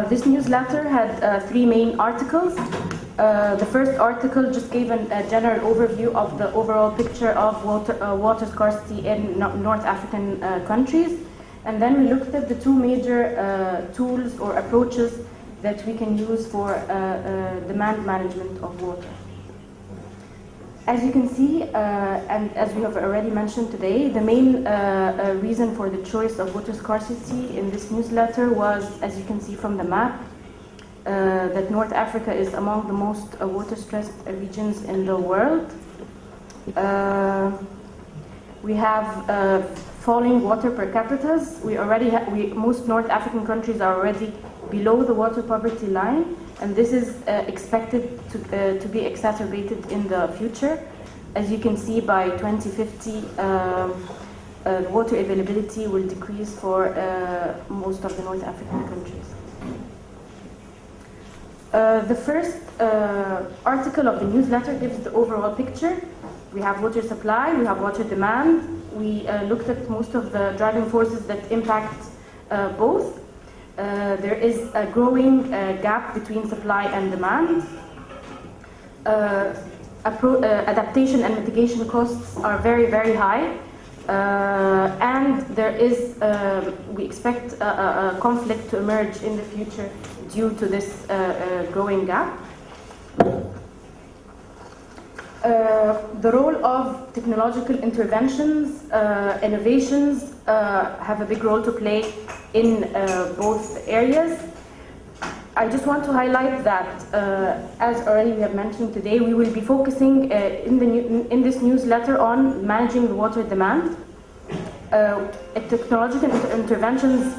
This newsletter had three main articles. The first article just gave a general overview of the overall picture of water scarcity in North African countries. And then we looked at the two major tools or approaches that we can use for demand management of water. As you can see, and as we have already mentioned today, the main reason for the choice of water scarcity in this newsletter was, as you can see from the map, that North Africa is among the most water-stressed regions in the world. We have falling water per capita. Most North African countries are already below the water poverty line, and this is expected to be exacerbated in the future. As you can see, by 2050, water availability will decrease for most of the North African countries. The first article of the newsletter gives the overall picture. We have water supply, we have water demand. We looked at most of the driving forces that impact both. There is a growing gap between supply and demand. Adaptation and mitigation costs are very, very high. And there is, we expect a conflict to emerge in the future due to this growing gap. The role of technological interventions, innovations have a big role to play in both areas. I just want to highlight that, as already we have mentioned today, we will be focusing in this newsletter on managing the water demand. Technological interventions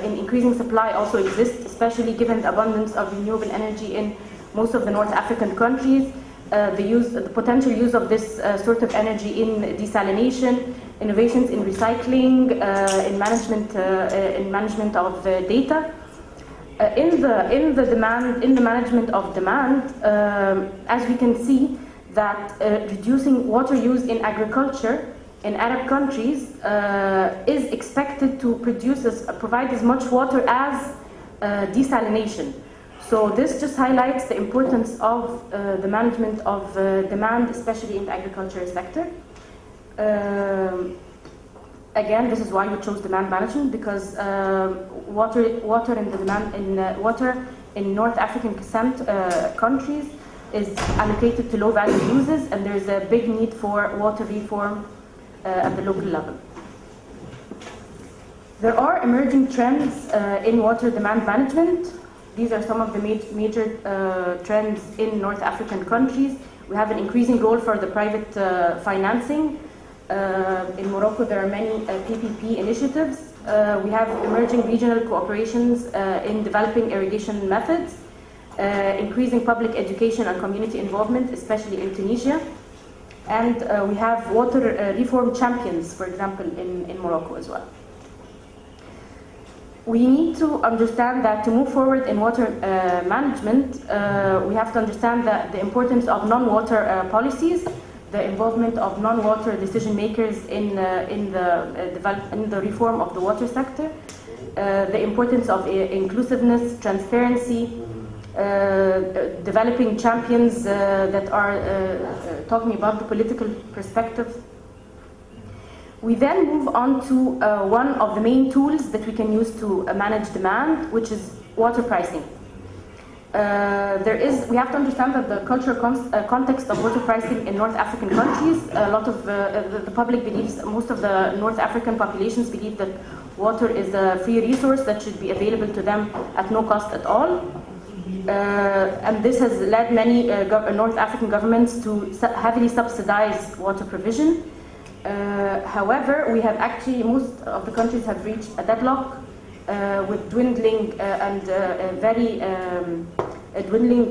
in increasing supply also exist, especially given the abundance of renewable energy in most of the North African countries. The potential use of this sort of energy in desalination, innovations in recycling, in management of data. In the management of demand, as we can see, that reducing water use in agriculture in Arab countries is expected to provide as much water as desalination. So this just highlights the importance of the management of demand, especially in the agriculture sector. Again, this is why we chose demand management, because water in North African countries is allocated to low-value uses, and there is a big need for water reform at the local level. There are emerging trends in water demand management. These are some of the major trends in North African countries. We have an increasing role for the private financing. In Morocco, there are many PPP initiatives. We have emerging regional cooperations in developing irrigation methods, increasing public education and community involvement, especially in Tunisia. And we have water reform champions, for example, in Morocco as well. We need to understand that to move forward in water management, we have to understand that the importance of non-water policies, the involvement of non-water decision makers in the reform of the water sector, the importance of inclusiveness, transparency, developing champions that are talking about the political perspective. We then move on to one of the main tools that we can use to manage demand, which is water pricing. We have to understand that the cultural context of water pricing in North African countries, a lot of the public believes, most of the North African populations believe that water is a free resource that should be available to them at no cost at all. And this has led many North African governments to heavily subsidize water provision. However, we have actually, most of the countries have reached a deadlock with dwindling dwindling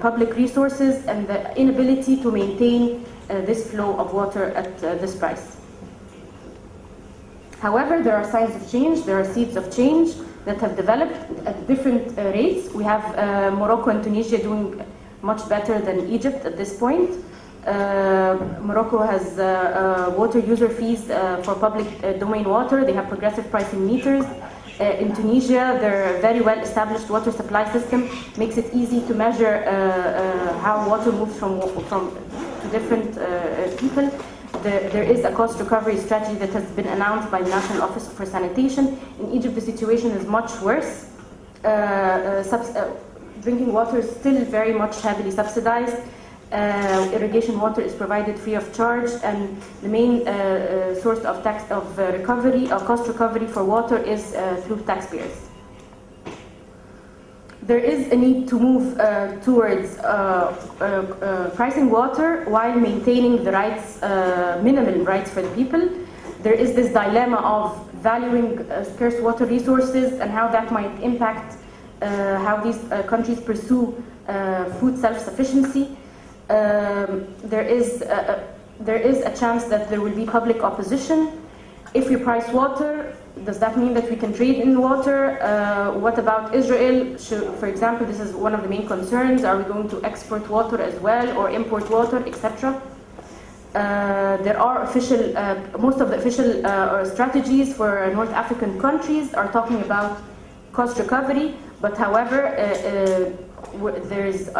public resources and the inability to maintain this flow of water at this price. However, there are signs of change, there are seeds of change that have developed at different rates. We have Morocco and Tunisia doing much better than Egypt at this point. Morocco has water user fees for public domain water. They have progressive pricing meters. In Tunisia, their very well-established water supply system makes it easy to measure how water moves from to different people. There is a cost recovery strategy that has been announced by the National Office for Sanitation. In Egypt, the situation is much worse. Drinking water is still very much heavily subsidized. Irrigation water is provided free of charge, and the main source of cost recovery for water is through taxpayers. There is a need to move towards pricing water while maintaining the rights, minimum rights for the people. There is this dilemma of valuing scarce water resources and how that might impact how these countries pursue food self-sufficiency. There is a chance that there will be public opposition. If we price water, does that mean that we can trade in water? What about Israel? For example, this is one of the main concerns. Are we going to export water as well or import water, etc.? There are most of the official strategies for North African countries are talking about cost recovery, but however, there's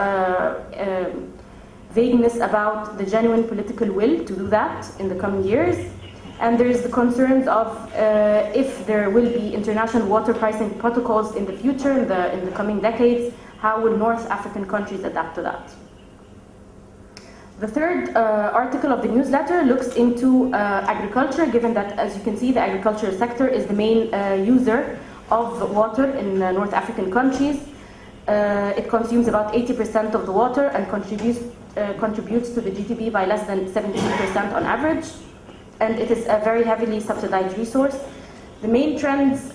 vagueness about the genuine political will to do that in the coming years. And there is the concerns of if there will be international water pricing protocols in the future, in the coming decades, how will North African countries adapt to that? The third article of the newsletter looks into agriculture, given that, as you can see, the agricultural sector is the main user of water in North African countries. It consumes about 80% of the water and contributes to the GDP by less than 17% on average. And it is a very heavily subsidized resource. The main trends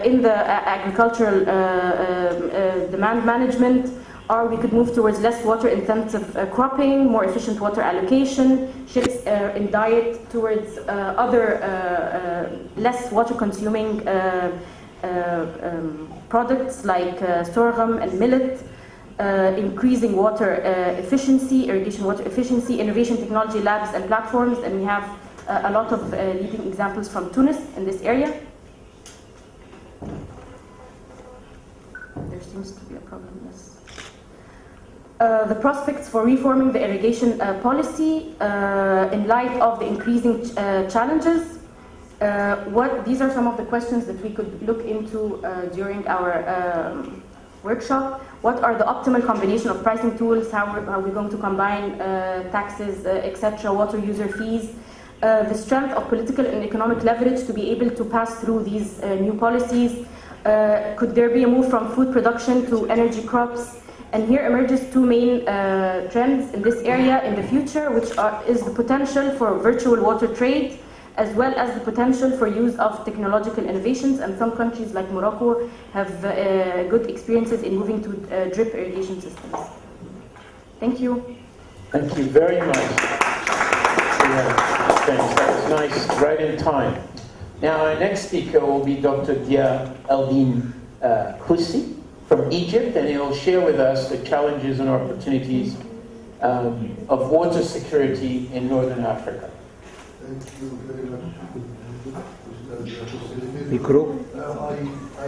in the agricultural demand management are we could move towards less water-intensive cropping, more efficient water allocation, shifts in diet towards other less water-consuming products like sorghum and millet, increasing water efficiency, irrigation water efficiency, innovation technology labs and platforms, and we have a lot of leading examples from Tunis in this area. There seems to be a problem, yes. The prospects for reforming the irrigation policy in light of the increasing challenges. These are some of the questions that we could look into during our workshop. What are the optimal combination of pricing tools? How are we going to combine taxes, etc., water user fees? The strength of political and economic leverage to be able to pass through these new policies. Could there be a move from food production to energy crops? And here emerges two main trends in this area in the future, which is the potential for virtual water trade, as well as the potential for use of technological innovations. And some countries like Morocco have good experiences in moving to drip irrigation systems. Thank you. Thank you very much. Thanks. That was nice, right in time. Now, our next speaker will be Dr. Dia Eldin Houssi from Egypt, and he will share with us the challenges and opportunities of water security in Northern Africa. Thank you very much. Micro. I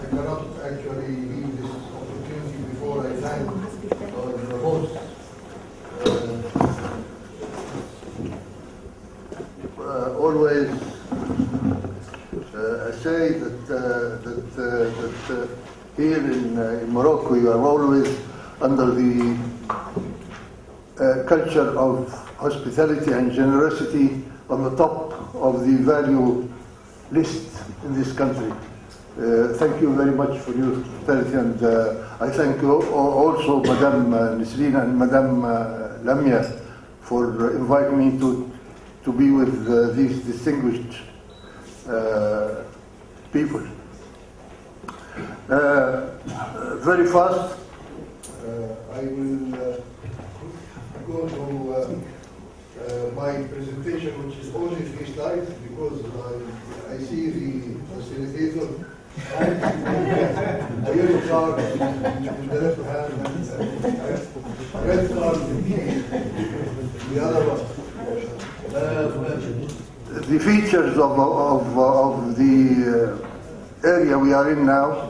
cannot actually leave this opportunity before I thank the host. Always say that here in Morocco you are always under the culture of hospitality and generosity on the top of the value list in this country. Thank you very much for your hospitality, and I thank you also Madame Nisreen and Madame Lamia for inviting me to be with these distinguished people. Very fast, I will go to my presentation, which is only 3 slides, because I see the facilitator. I use card in the left hand and red card in the other one. The features of the area we are in now.